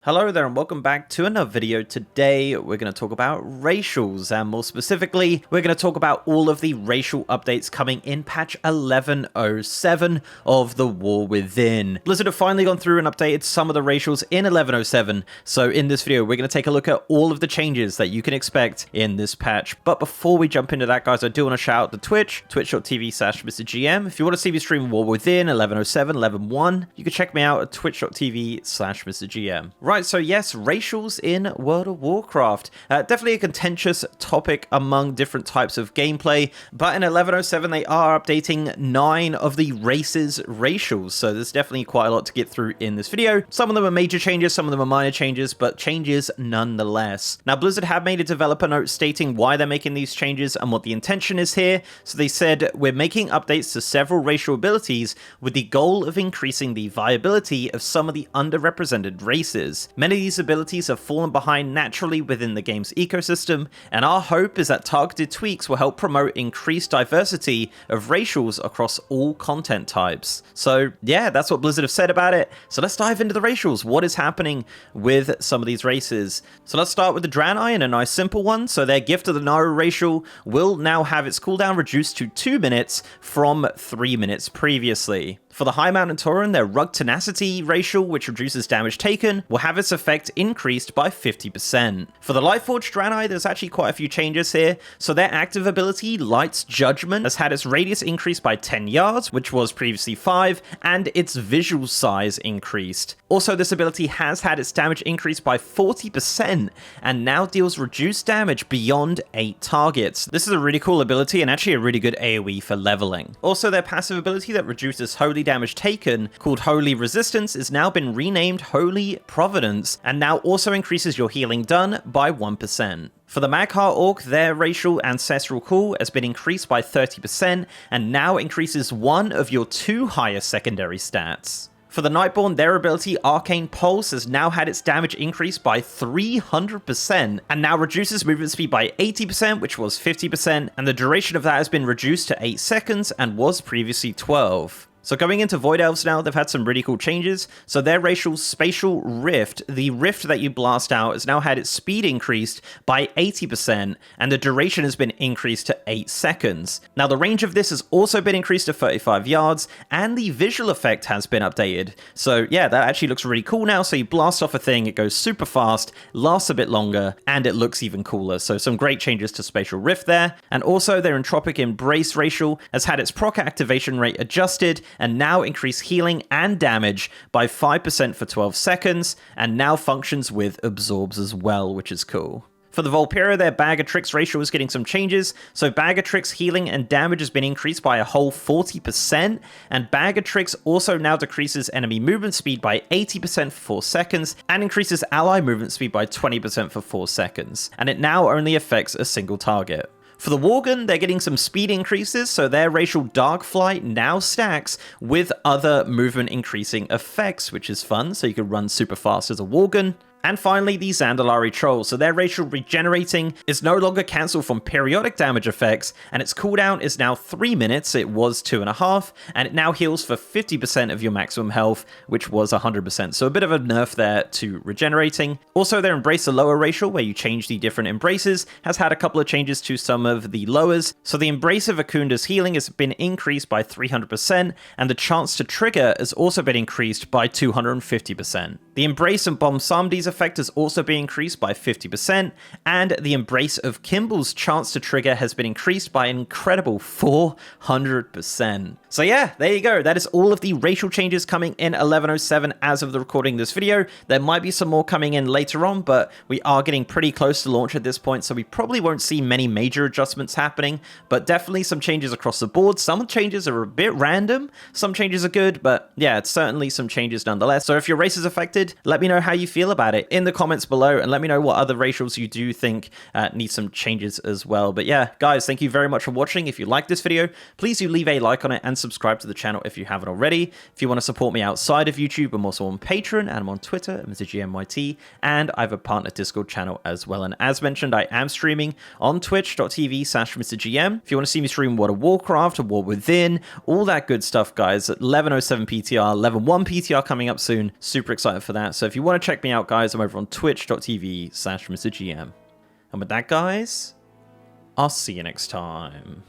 Hello there and welcome back to another video. Today we're going to talk about racials, and more specifically we're going to talk about all of the racial updates coming in patch 1107 of the War Within. Blizzard have finally gone through and updated some of the racials in 1107, so in this video we're going to take a look at all of the changes that you can expect in this patch. But before we jump into that, guys, I do want to shout out the twitch.tv/MrGM. If you want to see me stream War Within 1107, 11.1, you can check me out at twitch.tv/MrGM. Right, so yes, racials in World of Warcraft. Definitely a contentious topic among different types of gameplay, but in 1107 they are updating 9 of the races' racials, so there's definitely quite a lot to get through in this video. Some of them are major changes, some of them are minor changes, but changes nonetheless. Now, Blizzard have made a developer note stating why they're making these changes and what the intention is here. So they said, we're making updates to several racial abilities with the goal of increasing the viability of some of the underrepresented races. Many of these abilities have fallen behind naturally within the game's ecosystem, and our hope is that targeted tweaks will help promote increased diversity of racials across all content types. So yeah, that's what Blizzard have said about it. So let's dive into the racials. What is happening with some of these races? So let's start with the Draenei, and a nice simple one. So their Gift of the Naru racial will now have its cooldown reduced to 2 minutes from 3 minutes previously. For the Highmountain Tauren, their Rug Tenacity racial, which reduces damage taken, will have its effect increased by 50%. For the Lightforged Draenei, there's actually quite a few changes here. So their active ability, Light's Judgment, has had its radius increased by 10 yards, which was previously 5, and its visual size increased. Also, this ability has had its damage increased by 40%, and now deals reduced damage beyond 8 targets. This is a really cool ability, and actually a really good AoE for leveling. Also, their passive ability that reduces holy damage taken, called Holy Resistance, is now been renamed Holy Providence, and now also increases your healing done by 1%. For the Mag'har Orc, their racial Ancestral Call has been increased by 30%, and now increases one of your 2 highest secondary stats. For the Nightborne, their ability Arcane Pulse has now had its damage increased by 300%, and now reduces movement speed by 80%, which was 50%, and the duration of that has been reduced to 8 seconds and was previously 12. So going into Void Elves now, they've had some really cool changes. So their racial Spatial Rift, the rift that you blast out, has now had its speed increased by 80%, and the duration has been increased to 8 seconds. Now the range of this has also been increased to 35 yards, and the visual effect has been updated. So yeah, that actually looks really cool now. So you blast off a thing, it goes super fast, lasts a bit longer, and it looks even cooler. So some great changes to Spatial Rift there. And also their Entropic Embrace racial has had its proc activation rate adjusted, and now increase healing and damage by 5% for 12 seconds, and now functions with absorbs as well, which is cool. For the Vulpera, their Bag of Tricks ratio is getting some changes. So Bag of Tricks healing and damage has been increased by a whole 40%, and Bag of Tricks also now decreases enemy movement speed by 80% for 4 seconds, and increases ally movement speed by 20% for 4 seconds, and it now only affects a single target. For the Worgen, they're getting some speed increases, so their racial Dark Flight now stacks with other movement increasing effects, which is fun, so you can run super fast as a Worgen. And finally, the Zandalari Troll. So their racial Regenerating is no longer cancelled from periodic damage effects, and its cooldown is now 3 minutes, it was 2.5, and it now heals for 50% of your maximum health, which was 100%. So a bit of a nerf there to Regenerating. Also, their Embrace the Lower racial, where you change the different embraces, has had a couple of changes to some of the lowers. So the Embrace of Akunda's healing has been increased by 300%, and the chance to trigger has also been increased by 250%. The Embrace and Bomb Samdi's effect has also been increased by 50%, and the Embrace of Kimball's chance to trigger has been increased by an incredible 400%. So yeah, there you go. That is all of the racial changes coming in 1107 as of the recording of this video. There might be some more coming in later on, but we are getting pretty close to launch at this point, so we probably won't see many major adjustments happening, but definitely some changes across the board. Some changes are a bit random, some changes are good, but yeah, it's certainly some changes nonetheless. So if your race is affected, let me know how you feel about it in the comments below, and let me know what other racials you do think need some changes as well. But yeah, guys, thank you very much for watching. If you like this video, please do leave a like on it and subscribe to the channel if you haven't already. If you want to support me outside of YouTube, I'm also on Patreon, and I'm on Twitter at MrGMYT, and I have a partner Discord channel as well. And as mentioned, I am streaming on twitch.tv/MrGM. If you want to see me stream World of Warcraft, War Within, all that good stuff, guys, at 1107 PTR, 11.1 PTR coming up soon. Super excited for for that. So if you want to check me out, guys, I'm over on twitch.tv/MrGM. And with that, guys, I'll see you next time.